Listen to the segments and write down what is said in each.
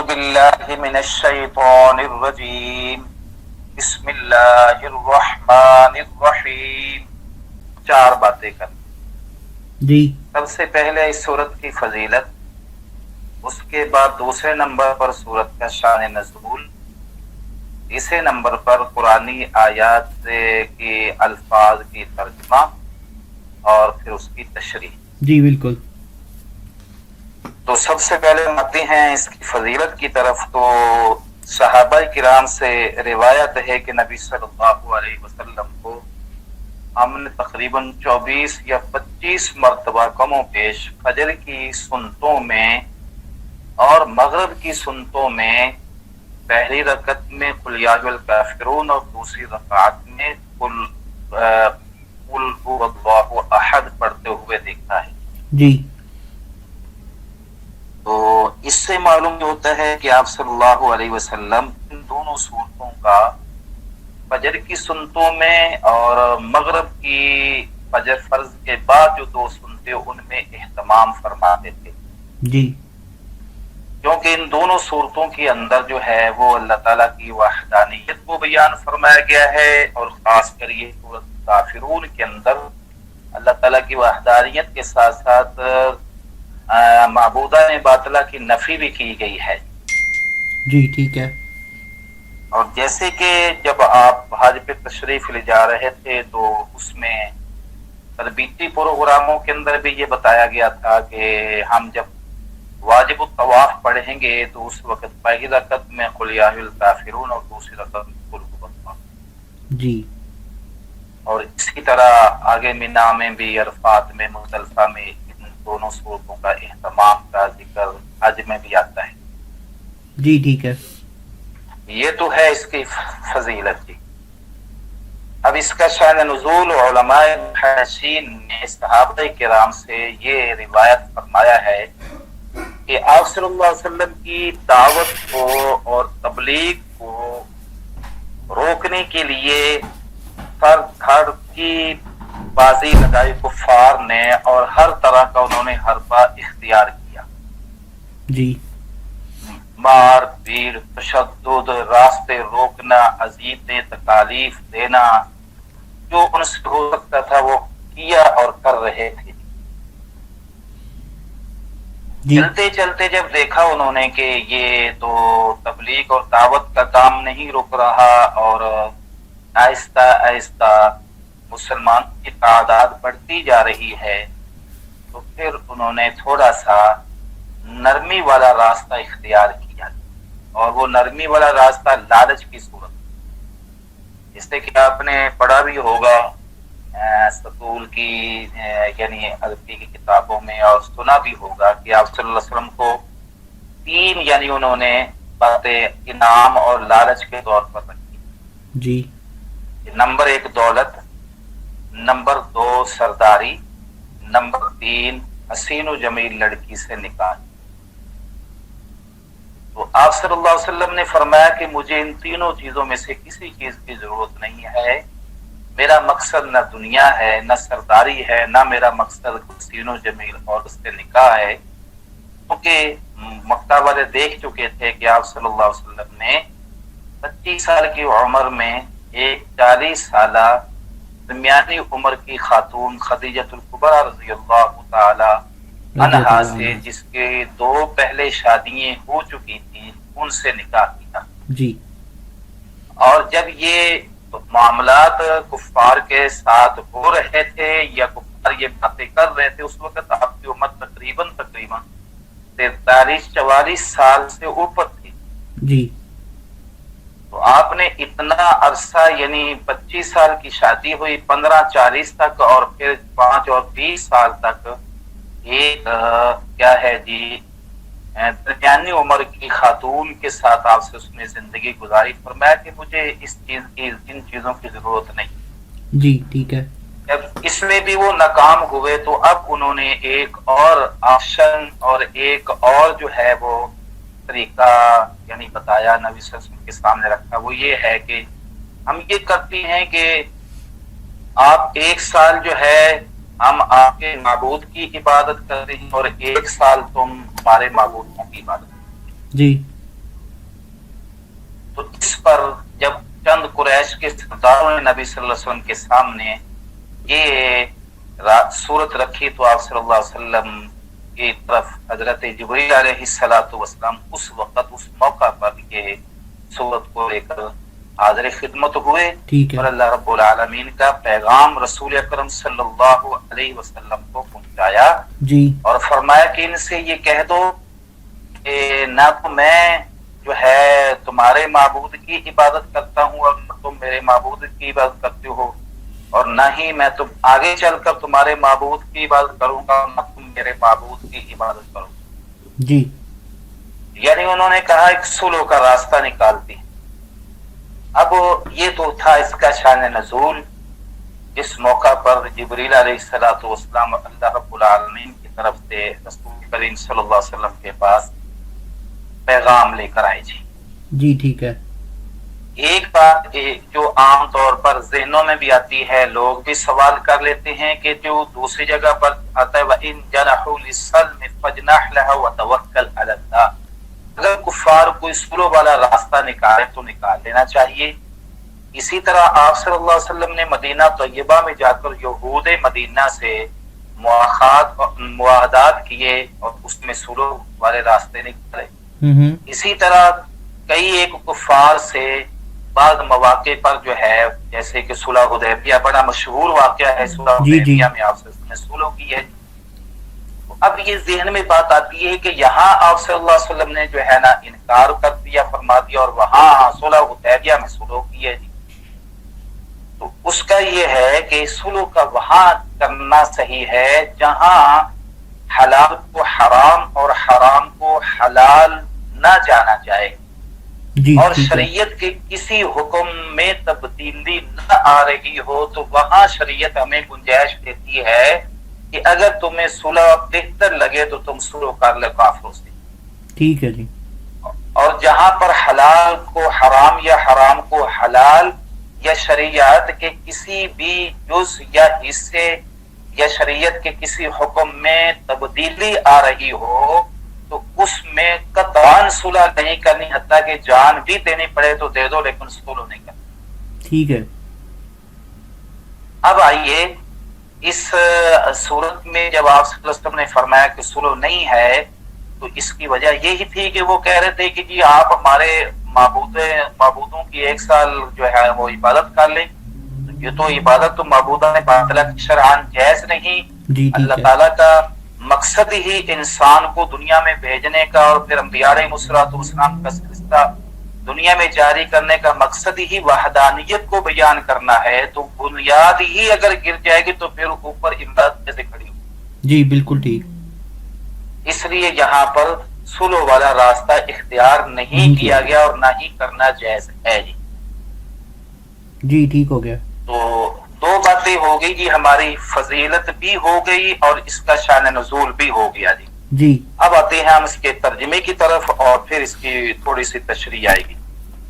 باللہ من الشیطان الرجیم بسم اللہ الرحمن الرحیم. 4 باتیں کر. جی سب سے پہلے اس سورت کی فضیلت، اس کے بعد دوسرے نمبر پر سورت کا شان نزول، تیسرے نمبر پر قرآنی آیات کے الفاظ کی ترجمہ اور پھر اس کی تشریح. جی بالکل. تو سب سے پہلے آتے ہیں اس کی فضیلت کی طرف. تو صحابہ کرام سے روایت ہے کہ نبی صلی اللہ علیہ وسلم کو ہم نے تقریباً 24 یا 25 مرتبہ کم و بیش فجر کی سنتوں میں اور مغرب کی سنتوں میں پہلی رکعت میں قل یا ایھا الکافرون اور دوسری رکعت میں قل هو اللہ احد پڑھتے ہوئے دیکھا ہے. جی تو اس سے معلوم ہوتا ہے کہ آپ صلی اللہ علیہ وسلم ان دونوں صورتوں کا فجر کی سنتوں میں اور مغرب کی فجر فرض کے بعد جو 2 سنتے ان میں اہتمام فرماتے تھے. جی کیونکہ ان دونوں صورتوں کے اندر جو ہے وہ اللہ تعالیٰ کی وحدانیت کو بیان فرمایا گیا ہے، اور خاص کر یہ سورۃ کافرون کے اندر اللہ تعالیٰ کی وحدانیت کے ساتھ ساتھ معبودہ باطلہ کی نفی بھی کی گئی ہے. جی ٹھیک ہے. اور جیسے کہ جب آپ حج پہ تشریف لے جا رہے تھے تو اس میں تربیتی پروگراموں کے اندر بھی یہ بتایا گیا تھا کہ ہم جب واجب الطواف پڑھیں گے تو اس وقت پہلی رکعت میں قل یا ایھا الکافرون اور دوسری رکعت میں قل هو اللہ. جی اور اسی طرح آگے مینا میں بھی، عرفات میں، مزدلفہ میں ان دونوں صورتوں کا اہتمام کا ذکر حج میں بھی آتا ہے. جی ٹھیک ہے. یہ تو ہے اس کی فضیلت جی. اب اس کا شان نزول علماء محدثین نے صحابہ کرام سے یہ روایت فرمایا ہے کہ آپ صلی اللہ علیہ وسلم کی دعوت کو اور تبلیغ کو روکنے کے لیے سر دھڑ کی بازی لگائی کفار نے، اور ہر طرح کا انہوں نے حربہ اختیار کیا. جی مار پیٹ، تشدد، راستے روکنا، اذیتیں، تکالیف دینا، جو ان سے ہو سکتا تھا وہ کیا اور کر رہے تھے. جی چلتے چلتے جب دیکھا انہوں نے کہ یہ تو تبلیغ اور دعوت کا کام نہیں رک رہا اور آہستہ آہستہ مسلمان کی تعداد بڑھتی جا رہی ہے، تو پھر انہوں نے تھوڑا سا نرمی والا راستہ اختیار کیا. اور وہ نرمی والا راستہ لالچ کی صورت، جس سے کہ آپ نے پڑھا بھی ہوگا سطول کی یعنی عربی کی کتابوں میں، اور سنا بھی ہوگا کہ آپ صلی اللہ علیہ وسلم کو 3 یعنی انہوں نے باتیں انعام اور لالچ کے طور پر رکھی. جی نمبر 1 دولت، نمبر 2 سرداری، نمبر 3 حسین و جمیل لڑکی سے نکاح. تو آپ صلی اللہ علیہ وسلم نے فرمایا کہ مجھے ان تینوں چیزوں میں سے کسی چیز کی ضرورت نہیں ہے. میرا مقصد نہ دنیا ہے، نہ سرداری ہے، نہ میرا مقصد حسین و جمیل اور اس سے نکاح ہے. کیونکہ مکہ والے دیکھ چکے تھے کہ آپ صلی اللہ علیہ وسلم نے 25 سال کی عمر میں ایک 40 سالہ درمیانی عمر کی خاتون خدیجۃ الکبریٰ رضی اللہ تعالی عنہا سے، جس کے 2 پہلے شادیاں ہو چکی تھیں، ان سے نکاح کیا. جی اور جب یہ معاملات کفار کے ساتھ ہو رہے تھے یا کفار یہ باتیں کر رہے تھے، اس وقت آپ کی عمر تقریباً 43-44 سال سے اوپر تھی. جی تو آپ نے اتنا عرصہ یعنی 25 سال کی شادی ہوئی، 15-40 تک، اور پھر 5 اور 20 سال تک ایک کیا ہے جی درمیانی عمر کی خاتون کے ساتھ آپ سے اس نے زندگی گزاری. فرمایا کہ مجھے ان چیزوں کی ضرورت نہیں. جی ٹھیک ہے. جب اس میں بھی وہ ناکام ہوئے تو اب انہوں نے ایک اور آپشن اور ایک اور جو ہے وہ طریقہ یعنی بتایا، نبی صلی اللہ علیہ وسلم کے سامنے رکھا. وہ یہ ہے کہ ہم یہ کرتے ہیں کہ آپ 1 سال جو ہے ہم آپ کے معبود کی عبادت کرتے ہیں اور 1 سال تم ہمارے معبودوں کی عبادت. جی اس پر جب چند قریش کے سرداروں نے نبی صلی اللہ علیہ وسلم کے سامنے یہ صورت رکھی تو آپ صلی اللہ علیہ وسلم کی طرف حضرت جبریل علیہ الصلوۃ والسلام اس وقت اس موقع پر یہ صورت کو لے کر حاضر خدمت ہوئے اور اللہ رب العالمین کا پیغام رسول اکرم صلی اللہ علیہ وسلم کو پہنچایا جی اور فرمایا کہ ان سے یہ کہہ دو کہ نہ تو میں جو ہے تمہارے معبود کی عبادت کرتا ہوں اور تم میرے معبود کی عبادت کرتے ہو، اور نہ ہی میں تم آگے چل کر تمہارے معبود کی عبادت کروں گا اور نہ تم میرے معبود کی عبادت کرو جی، یعنی انہوں نے کہا ایک سلو کا راستہ نکالتی۔ اب یہ تو تھا اس کا شان نزول، جس موقع پر جبریل علیہ الصلوۃ والسلام اللہ رب العالمین کی طرف سے رسول کریم صلی اللہ علیہ وسلم کے پاس پیغام لے کر آئے جی ٹھیک ہے۔ ایک بات جو عام طور پر ذہنوں میں بھی آتی ہے، لوگ بھی سوال کر لیتے ہیں کہ جو دوسری جگہ پر آتا ہے وَإِن جَنَحُوا لِلسَّلْمِ فَاجْنَحْ لَهَا وَتَوَكَّلْ عَلَى اللَّهِ، اگر کفار کوئی سلو والا راستہ نکالے تو نکال لینا چاہیے۔ اسی طرح آپ صلی اللہ علیہ وسلم نے مدینہ طیبہ میں جا کر یہود مدینہ سے معاہدات کیے اور اس میں سلو والے راستے نکالے۔ اسی طرح کئی ایک کفار سے بعض مواقع پر جو ہے جیسے کہ صلح حدیبیہ بڑا مشہور واقعہ ہے، صلح حدیبیہ میں آپ نے سلح کی ہے۔ اب یہ ذہن میں بات آتی ہے کہ یہاں آپ صلی اللہ علیہ وسلم نے جو ہے نا انکار کر دیا، فرما دیا، اور وہاں صلح حدیبیہ میں سلح کی ہے۔ تو اس کا یہ ہے کہ سلح کا وہاں کرنا صحیح ہے جہاں حلال کو حرام اور حرام کو حلال نہ جانا جائے اور شریعت کے کسی حکم میں تبدیلی نہ آ رہی ہو، تو وہاں شریعت ہمیں گنجائش دیتی ہے کہ اگر تمہیں صلح بہتر لگے تو تم صلح کر لے کافروں سے، ٹھیک ہے جی۔ اور جہاں پر حلال کو حرام یا حرام کو حلال یا شریعت کے کسی بھی جز یا حصے یا شریعت کے کسی حکم میں تبدیلی آ رہی ہو تو اس میں قطعاً صلح نہیں کرنی، حتیٰ کہ جان بھی دینی پڑے تو دے دو، لیکن صلح نہیں کرنی، ٹھیک ہے۔ اب آئیے اس صورت میں جب آپ صلی اللہ علیہ وسلم نے فرمایا کہ صلح نہیں ہے تو اس کی وجہ یہی تھی کہ وہ کہہ رہے تھے کہ جی آپ ہمارے معبودوں کی ایک سال جو ہے وہ عبادت کر لیں، یہ تو عبادت تو معبودہ باطلہ شرعاً جائز نہیں۔ اللہ تعالیٰ کا مقصد ہی انسان کو دنیا میں بھیجنے کا اور پھر انبیاء علیہ الصلوۃ والسلام کا سلسلہ دنیا میں جاری کرنے کا مقصد ہی وحدانیت کو بیان کرنا ہے، تو بنیاد ہی اگر گر جائے گی تو پھر اوپر عبادت کیسے کھڑی ہوگی؟ جی بالکل ٹھیک۔ اس لیے یہاں پر صلح والا راستہ اختیار نہیں کیا گیا اور نہ ہی کرنا جائز ہے جی۔ جی ٹھیک ہو گیا۔ تو دو باتیں ہو گئی جی، ہماری فضیلت بھی ہو گئی اور اس کا شان نزول بھی ہو گیا جی۔ جی اب آتے ہیں ہم اس کے ترجمے کی طرف اور پھر اس کی تھوڑی سی تشریح آئے گی۔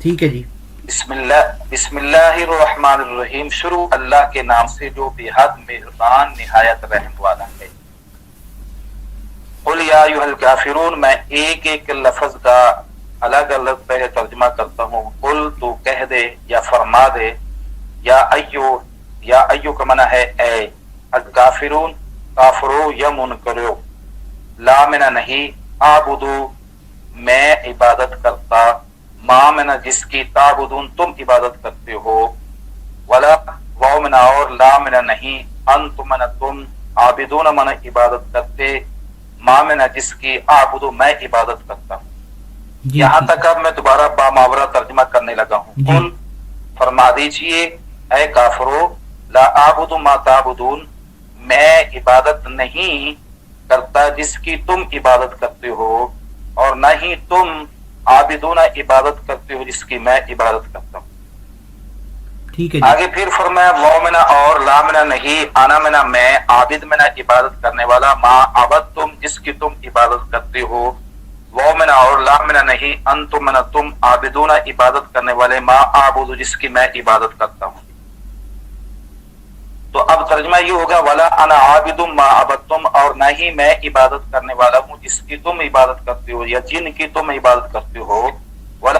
ٹھیک ہے جی۔ بسم اللہ الرحمن الرحیم، شروع اللہ کے نام سے جو بے حد مہربان نہایت رحم والا ہے۔ قل یا ایھا الکافرون، میں ایک ایک لفظ کا الگ الگ پہلے ترجمہ کرتا ہوں۔ قل تو کہہ دے یا فرما دے، یا ایو کا معنی ہے اے، الکافرون کافرو یا منکرو، لا منا نہیں، آبدو میں عبادت کرتا، ما منا جس کی، تعبدون تم عبادت کرتے ہو، ولا واو منا اور، لا منا نہیں، انتم منا تم، عابدون منا عبادت کرتے، ما منا جس کی، آبدو میں عبادت کرتا ہوں۔ یہاں تک اب میں دوبارہ باماورہ ترجمہ کرنے لگا ہوں۔ قل فرما دیجئے اے کافرو، لا اعبد ما تعبدون، میں عبادت نہیں کرتا جس کی تم عبادت کرتے ہو، اور نہ ہی تم عابدون عبادت کرتے ہو جس کی میں عبادت کرتا ہوں۔ ٹھیک ہے جی۔ آگے پھر فرمایا واو منا اور، لا منا نہیں، انا منا میں، عابد منا عبادت کرنے والا، ما عبد تم جس کی تم عبادت کرتے ہو، واو منا اور، لا منا نہیں، انتم منا تم، عابدون عبادت کرنے والے، ما اعبد جس کی میں عبادت کرتا ہوں۔ تو اب ترجمہ یہ ہوگا ولا انا عابد ما عبدتم، اور نہ ہی میں عبادت کرنے والا ہوں جس کی تم عبادت کرتے ہو یا جن کی تم عبادت کرتے ہو، ولا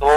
2